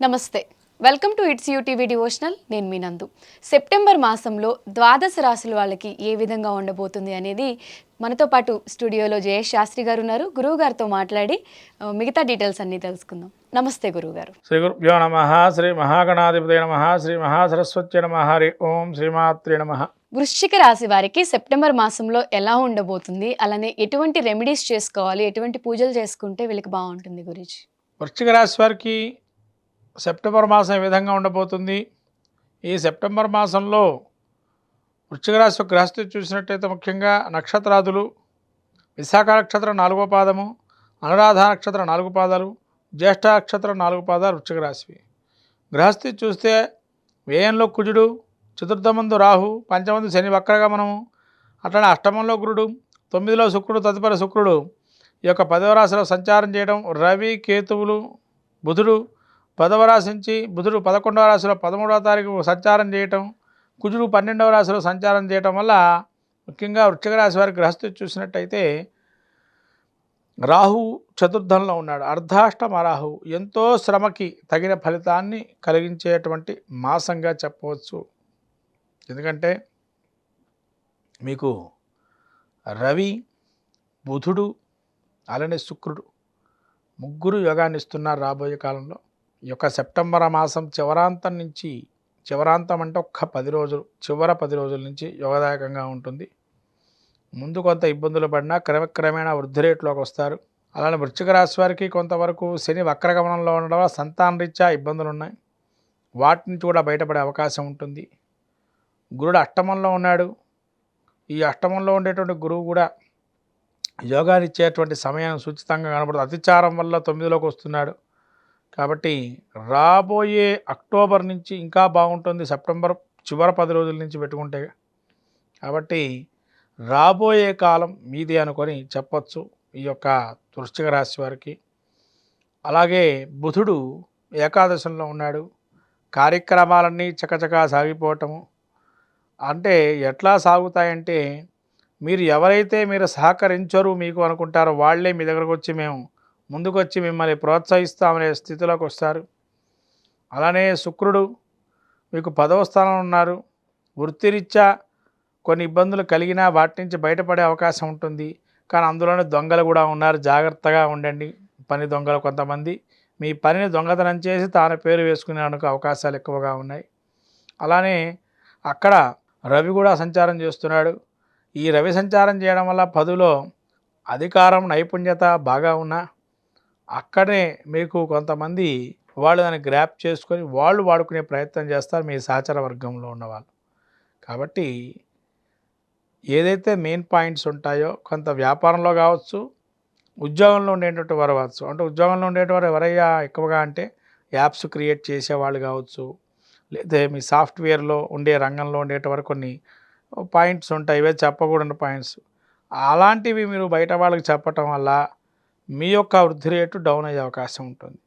నమస్తే. Welcome to it's UTV devotional. నేను మీ నందు. సెప్టెంబర్ మాసంలో ద్వాదశ రాశుల వాళ్ళకి ఏ విధంగా ఉండబోతుంది అనేది మనతో పాటు స్టూడియోలో జయేష్ శాస్త్రి గారు ఉన్నారు. గురువు గారితో మాట్లాడి మిగతా డీటెయిల్స్ అన్నీ తెలుసుకుందాం. నమస్తే గురువు గారు. శ్రీ గురుభ్యో నమః. శ్రీ మహాగణాధిపతయ నమః. శ్రీ మహాసరస్వత్యై నమః. హరి ఓం శ్రీమాత్రే నమః. వృశ్చిక రాశి వారికి సెప్టెంబర్ మాసంలో ఎలా ఉండబోతుంది, అలానే ఎటువంటి రెమెడీస్ చేసుకోవాలి, ఎటువంటి పూజలు చేసుకుంటే వీళ్ళకి బాగుంటుంది గురించి? వృశ్చిక రాశి వారికి సెప్టెంబర్ మాసం ఏ విధంగా ఉండబోతుంది? ఈ సెప్టెంబర్ మాసంలో వృశ్చిక రాశి గ్రహస్థితి చూసినట్టయితే ముఖ్యంగా నక్షత్రాదులు విశాఖ నక్షత్రం 4వ పాదము, అనురాధ నక్షత్రం 4 పాదాలు, జ్యేష్ఠ నక్షత్రం 4 పాదాలు వృశ్చిక రాశివి. గ్రహస్థితి చూస్తే వ్యయంలో కుజుడు, చతుర్థమందు రాహు, పంచమందు శని వక్రగమనము, అట్లనే అష్టమంలో గురుడు, 9లో శుక్రుడు, తదుపరి శుక్రుడు ఈ యొక్క 10వ రాశిలో సంచారం చేయడం, రవి కేతువులు బుధుడు 10వ రాశి నుంచి బుధుడు 11వ రాశిలో 13వ తారీఖు సంచారం చేయటం, కుజుడు 12వ రాశిలో సంచారం చేయటం వల్ల ముఖ్యంగా వృశ్చిక రాశి వారి గ్రహస్థితి చూసినట్టయితే రాహు చతుర్థంలో ఉన్నాడు. అర్ధాష్టమ రాహు ఎంతో శ్రమకి తగిన ఫలితాన్ని కలిగించేటువంటి మాసంగా చెప్పవచ్చు. ఎందుకంటే మీకు రవి, బుధుడు, అలానే శుక్రుడు ముగ్గురు యోగాన్ని ఇస్తున్నారు రాబోయే కాలంలో. ఈ యొక్క సెప్టెంబర్ మాసం చివరాంతం నుంచి, చివరాంతం అంటే ఒక్క 10 రోజులు, చివర 10 రోజుల నుంచి యోగదాయకంగా ఉంటుంది. ముందు కొంత ఇబ్బందులు పడినా క్రమక్రమేణా వృద్ధి రేట్లోకి వస్తారు. అలానే వృశ్చిక రాశి వారికి కొంతవరకు శని వక్రగమనంలో ఉండడం వల్ల సంతాన రీత్యా ఇబ్బందులు ఉన్నాయి. వాటి నుంచి కూడా బయటపడే అవకాశం ఉంటుంది. గురుడు అష్టమంలో ఉన్నాడు. ఈ అష్టమంలో ఉండేటువంటి గురువు కూడా యోగాన్ని ఇచ్చేటువంటి సమయం సూచితంగా కనబడుతుంది. అతిచారం వల్ల 9లోకి వస్తున్నాడు. కాబట్టి రాబోయే అక్టోబర్ నుంచి ఇంకా బాగుంటుంది. సెప్టెంబర్ చివరి 10 రోజుల నుంచి పెట్టుకుంటే కాబట్టి రాబోయే కాలం మీది అనుకొని చెప్పచ్చు ఈ యొక్క వృశ్చిక రాశి వారికి. అలాగే బుధుడు ఏకాదశంలో ఉన్నాడు. కార్యక్రమాలన్నీ చకచకా సాగిపోవటము. అంటే ఎట్లా సాగుతాయంటే మీరు ఎవరైతే సహకరించరు మీకు అనుకుంటారో వాళ్ళే మీ దగ్గరకు వచ్చి మేము ముందుకొచ్చి మిమ్మల్ని ప్రోత్సహిస్తామనే స్థితిలోకి వస్తారు. అలానే శుక్రుడు మీకు 10వ స్థానంలో ఉన్నారు. వృత్తిరీత్యా కొన్ని ఇబ్బందులు కలిగినా వాటి నుంచి బయటపడే అవకాశం ఉంటుంది. కానీ అందులోనే దొంగలు కూడా ఉన్నారు. జాగ్రత్తగా ఉండండి. పని దొంగలు కొంతమంది మీ పనిని దొంగతనం చేసి తాను పేరు వేసుకునేందుకు అవకాశాలు ఎక్కువగా ఉన్నాయి. అలానే అక్కడ రవి కూడా సంచారం చేస్తున్నాడు. ఈ రవి సంచారం చేయడం వల్ల 10లో అధికారం, నైపుణ్యత బాగా ఉన్నా అక్కడే మీకు కొంతమంది వాళ్ళు దాన్ని గ్రాప్ చేసుకొని వాళ్ళు వాడుకునే ప్రయత్నం చేస్తారు మీ సహచర వర్గంలో ఉన్నవాళ్ళు. కాబట్టి ఏదైతే మెయిన్ పాయింట్స్ ఉంటాయో కొంత వ్యాపారంలో కావచ్చు, ఉద్యోగంలో ఉండేటువంటి వారు కావచ్చు. అంటే ఉద్యోగంలో ఉండేవారు ఎవరయ్యా ఎక్కువగా అంటే యాప్స్ క్రియేట్ చేసేవాళ్ళు కావచ్చు, లేదా మీ సాఫ్ట్వేర్లో ఉండే రంగంలో ఉండేటవారు కొన్ని పాయింట్స్ ఉంటాయి. ఇవే చెప్పకూడని పాయింట్స్. అలాంటివి మీరు బయట వాళ్ళకి చెప్పటం వల్ల మీ యొక్క వృద్ధి రేటు డౌన్ అయ్యే అవకాశం ఉంటుంది.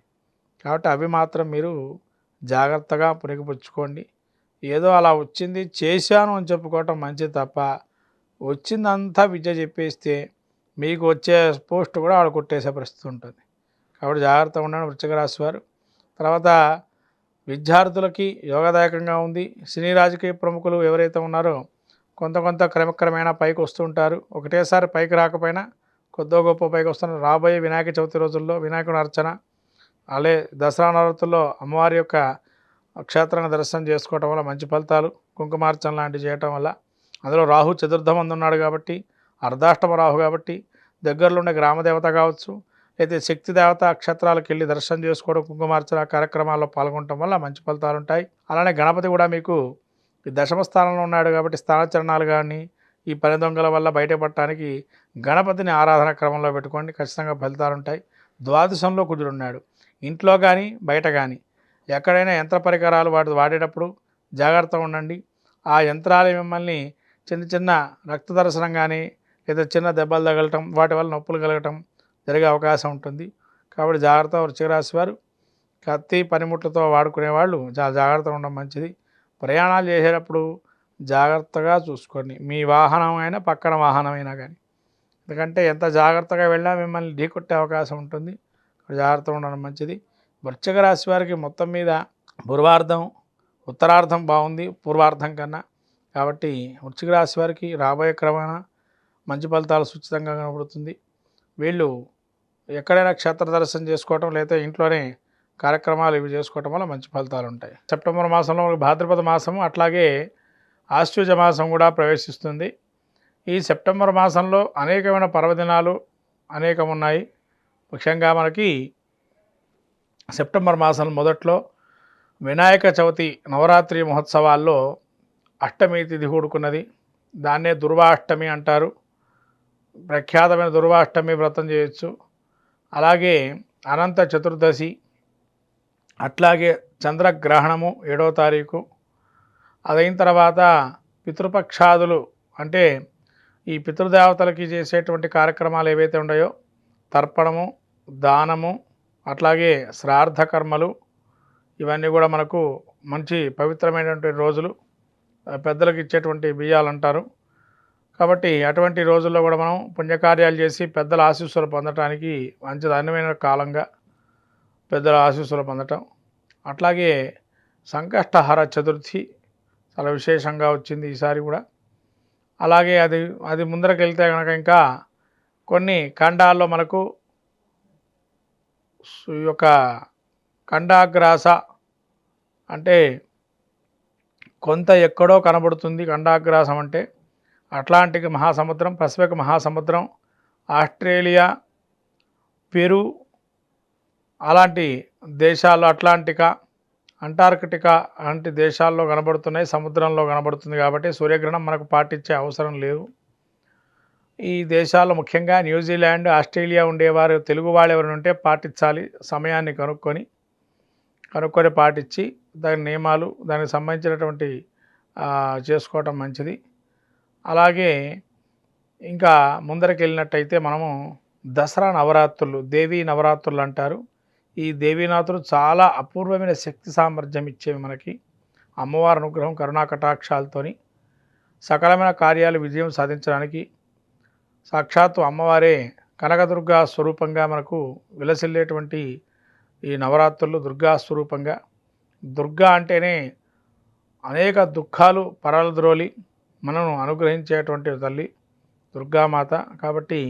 కాబట్టి అవి మాత్రం మీరు జాగ్రత్తగా పుణికిపుచ్చుకోండి. ఏదో అలా వచ్చింది చేశాను అని చెప్పుకోవటం మంచిది తప్ప వచ్చిందంతా విద్య చెప్పేస్తే మీకు వచ్చే పోస్ట్ కూడా వాళ్ళు కొట్టేసే పరిస్థితి ఉంటుంది. కాబట్టి జాగ్రత్తగా ఉండండి వృశ్చిక రాశి వారు. తర్వాత విద్యార్థులకి యోగదాయకంగా ఉంది. సినీ రాజకీయ ప్రముఖులు ఎవరైతే ఉన్నారో కొంత క్రమక్రమేణా పైకి వస్తుంటారు. ఒకటేసారి పైకి రాకపోయినా కొద్దో గొప్ప పైకి వస్తున్నారు. రాబోయే వినాయక చవితి రోజుల్లో వినాయకుని అర్చన, అలాగే దసరా నవరాత్రుల్లో అమ్మవారి యొక్క క్షేత్రాన్ని దర్శనం చేసుకోవటం వల్ల మంచి ఫలితాలు, కుంకుమార్చన లాంటివి చేయటం వల్ల, అందులో రాహు చతుర్థమందు ఉన్నాడు కాబట్టి అర్ధాష్టమ రాహు కాబట్టి దగ్గరలో ఉండే గ్రామదేవత కావచ్చు, అయితే శక్తి దేవత క్షేత్రాలకు వెళ్ళి దర్శనం చేసుకోవడం, కుంకుమార్చన కార్యక్రమాల్లో పాల్గొనడం వల్ల మంచి ఫలితాలు ఉంటాయి. అలానే గణపతి కూడా మీకు ఈ దశమ స్థానంలో ఉన్నాడు కాబట్టి స్థానచరణాలు కానీ ఈ పని దొంగల వల్ల బయటపడటానికి గణపతిని ఆరాధన క్రమంలో పెట్టుకోండి, ఖచ్చితంగా ఫలితాలు ఉంటాయి. ద్వాదశంలో కుజుడు ఉన్నాడు. ఇంట్లో కానీ బయట కానీ ఎక్కడైనా యంత్ర పరికరాలు వాడేటప్పుడు జాగ్రత్తగా ఉండండి. ఆ యంత్రాలు మిమ్మల్ని చిన్న రక్త దర్శనం కానీ లేదా చిన్న దెబ్బలు తగలటం, వాటి వల్ల నొప్పులు కలగటం జరిగే అవకాశం ఉంటుంది. కాబట్టి జాగ్రత్త వృశ్చిక రాశి వారు. కత్తి పనిముట్లతో వాడుకునే వాళ్ళు చాలా జాగ్రత్తగా ఉండడం మంచిది. ప్రయాణాలు చేసేటప్పుడు జాగ్రత్తగా చూసుకోండి. మీ వాహనం అయినా పక్కన వాహనం అయినా కానీ, ఎందుకంటే ఎంత జాగ్రత్తగా వెళ్ళినా మిమ్మల్ని ఢీకొట్టే అవకాశం ఉంటుంది. జాగ్రత్తగా ఉండడం మంచిది. వృశ్చిక రాశి వారికి మొత్తం మీద పూర్వార్ధం ఉత్తరార్ధం బాగుంది పూర్వార్ధం కన్నా. కాబట్టి వృశ్చిక రాశి వారికి రాబోయే క్రమేణా మంచి ఫలితాలు సూచితంగా కనబడుతుంది. వీళ్ళు ఎక్కడైనా క్షేత్ర దర్శనం చేసుకోవటం లేదా ఇంట్లోనే కార్యక్రమాలు ఇవి చేసుకోవటం వల్ల మంచి ఫలితాలు ఉంటాయి. సెప్టెంబర్ మాసంలో భాద్రపద మాసము అట్లాగే ఆశ్వయుజ మాసం కూడా ప్రవేశిస్తుంది. ఈ సెప్టెంబర్ మాసంలో అనేకమైన పర్వదినాలు అనేకం ఉన్నాయి. ముఖ్యంగా మనకి సెప్టెంబర్ మాసం మొదట్లో వినాయక చవితి నవరాత్రి మహోత్సవాల్లో అష్టమి తిథి కూడుకున్నది. దాన్నే దుర్వాష్టమి అంటారు. ప్రఖ్యాతమైన దుర్వాష్టమి వ్రతం చేయొచ్చు. అలాగే అనంత చతుర్దశి, అట్లాగే చంద్రగ్రహణము 7వ తారీఖు. అదైన తర్వాత పితృపక్షాదులు అంటే ఈ పితృదేవతలకి చేసేటువంటి కార్యక్రమాలు ఏవైతే ఉన్నాయో తర్పణము, దానము, అట్లాగే శ్రాద్ధ కర్మలు, ఇవన్నీ కూడా మనకు మంచి పవిత్రమైనటువంటి రోజులు. పెద్దలకు ఇచ్చేటువంటి బియ్యాలు అంటారు. కాబట్టి అటువంటి రోజుల్లో కూడా మనం పుణ్యకార్యాలు చేసి పెద్దల ఆశీస్సులు పొందటానికి మంచి ధన్యమైన కాలంగా పెద్దల ఆశీస్సులు పొందటం. అట్లాగే సంకష్టహర చతుర్థి చాలా విశేషంగా వచ్చింది ఈసారి కూడా. అలాగే అది ముందరకు వెళ్తే కనుక ఇంకా కొన్ని ఖండాల్లో మనకు ఈ యొక్క ఖండాగ్రాస అంటే కొంత ఎక్కడో కనబడుతుంది. ఖండాగ్రాసం అంటే అట్లాంటిక్ మహాసముద్రం, పసిఫిక్ మహాసముద్రం, ఆస్ట్రేలియా, పెరు అలాంటి దేశాల్లో, అట్లాంటికా, అంటార్కిటికా అలాంటి దేశాల్లో కనబడుతున్నాయి, సముద్రంలో కనబడుతుంది. కాబట్టి సూర్యగ్రహణం మనకు పాటించే అవసరం లేదు. ఈ దేశాల్లో ముఖ్యంగా న్యూజిలాండ్, ఆస్ట్రేలియా ఉండేవారు తెలుగు వాళ్ళు ఎవరైనా ఉంటే పాటించాలి. సమయాన్ని కనుక్కొని పాటించి దాని నియమాలు దానికి సంబంధించినటువంటి చేసుకోవటం మంచిది. అలాగే ఇంకా ముందరికి వెళ్ళినట్టయితే మనము దసరా నవరాత్రులు, దేవీ నవరాత్రులు అంటారు. ఈ దేవీనాథులు చాలా అపూర్వమైన శక్తి సామర్థ్యం ఇచ్చేవి మనకి. అమ్మవారి అనుగ్రహం కరుణా కటాక్షాలతోని సకలమైన కార్యాలు విజయం సాధించడానికి సాక్షాత్తు అమ్మవారే కనకదుర్గా స్వరూపంగా మనకు విలసిల్లేటువంటి ఈ నవరాత్రులు దుర్గా స్వరూపంగా. దుర్గా అంటేనే అనేక దుఃఖాలు పరలద్రోలి మనను అనుగ్రహించేటువంటి తల్లి దుర్గామాత. కాబట్టి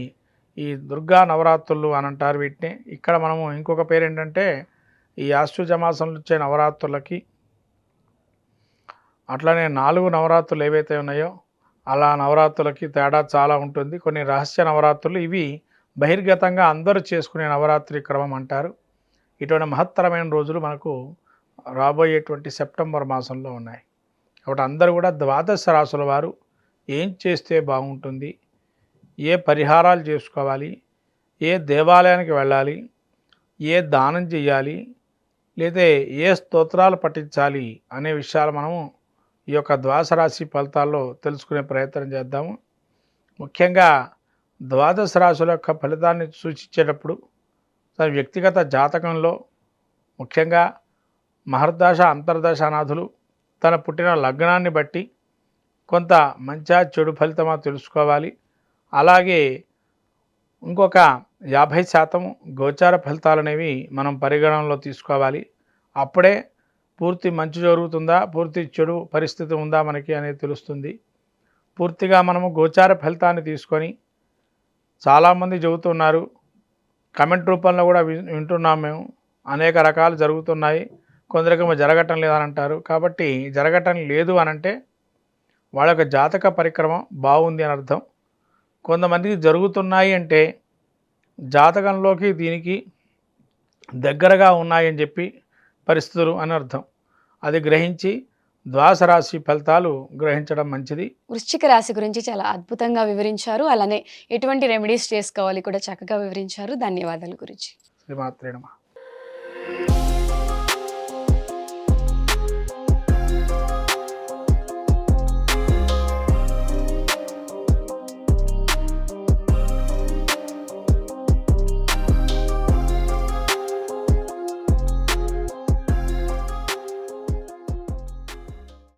ఈ దుర్గా నవరాత్రులు అని అంటారు వీటిని. ఇక్కడ మనము ఇంకొక పేరు ఏంటంటే ఈ ఆశ్వయుజ మాసంలో వచ్చే నవరాత్రులకి అట్లనే 4 నవరాత్రులు ఏవైతే ఉన్నాయో అలా నవరాత్రులకి తేడా చాలా ఉంటుంది. కొన్ని రహస్య నవరాత్రులు, ఇవి బహిర్గతంగా అందరూ చేసుకునే నవరాత్రి క్రమం అంటారు. ఇటువంటి మహత్తరమైన రోజులు మనకు రాబోయేటువంటి సెప్టెంబర్ మాసంలో ఉన్నాయి. కాబట్టి అందరూ కూడా ద్వాదశ రాశుల వారు ఏం చేస్తే బాగుంటుంది, ఏ పరిహారాలు చేసుకోవాలి, ఏ దేవాలయానికి వెళ్ళాలి, ఏ దానం చేయాలి, లేదా ఏ స్తోత్రాలు పఠించాలి అనే విషయాలు మనము ఈ యొక్క ద్వాదశ రాశి ఫలితాల్లో తెలుసుకునే ప్రయత్నం చేద్దాము. ముఖ్యంగా ద్వాదశ రాశుల యొక్క ఫలితాన్ని సూచించేటప్పుడు తన వ్యక్తిగత జాతకంలో ముఖ్యంగా మహర్దశ, అంతర్దశ అనాథులు తన పుట్టిన లగ్నాన్ని బట్టి కొంత మంచి చెడు ఫలితమా తెలుసుకోవాలి. అలాగే ఇంకొక 50% గోచార ఫలితాలు అనేవి మనం పరిగణనలో తీసుకోవాలి. అప్పుడే పూర్తి మంచి జరుగుతుందా, పూర్తి చెడు పరిస్థితి ఉందా మనకి అనేది తెలుస్తుంది. పూర్తిగా మనము గోచార ఫలితాన్ని తీసుకొని చాలామంది చెబుతున్నారు, కమెంట్ రూపంలో కూడా వింటున్నాం మేము, అనేక రకాలు జరుగుతున్నాయి, కొందరికేమో జరగటం లేదని అంటారు. కాబట్టి జరగటం లేదు అనంటే వాళ్ళ యొక్క జాతక పరిక్రమ బాగుంది అని అర్థం. కొంతమందికి జరుగుతున్నాయి అంటే జాతకంలోకి దీనికి దగ్గరగా ఉన్నాయని చెప్పి పరిస్థితులు అని అర్థం. అది గ్రహించి ద్వాదశ రాశి ఫలితాలు గ్రహించడం మంచిది. వృశ్చిక రాశి గురించి చాలా అద్భుతంగా వివరించారు. అలానే ఎటువంటి రెమెడీస్ చేసుకోవాలి కూడా చక్కగా వివరించారు. ధన్యవాదాలు గురుజీ. శ్రీమాత్రే నమః.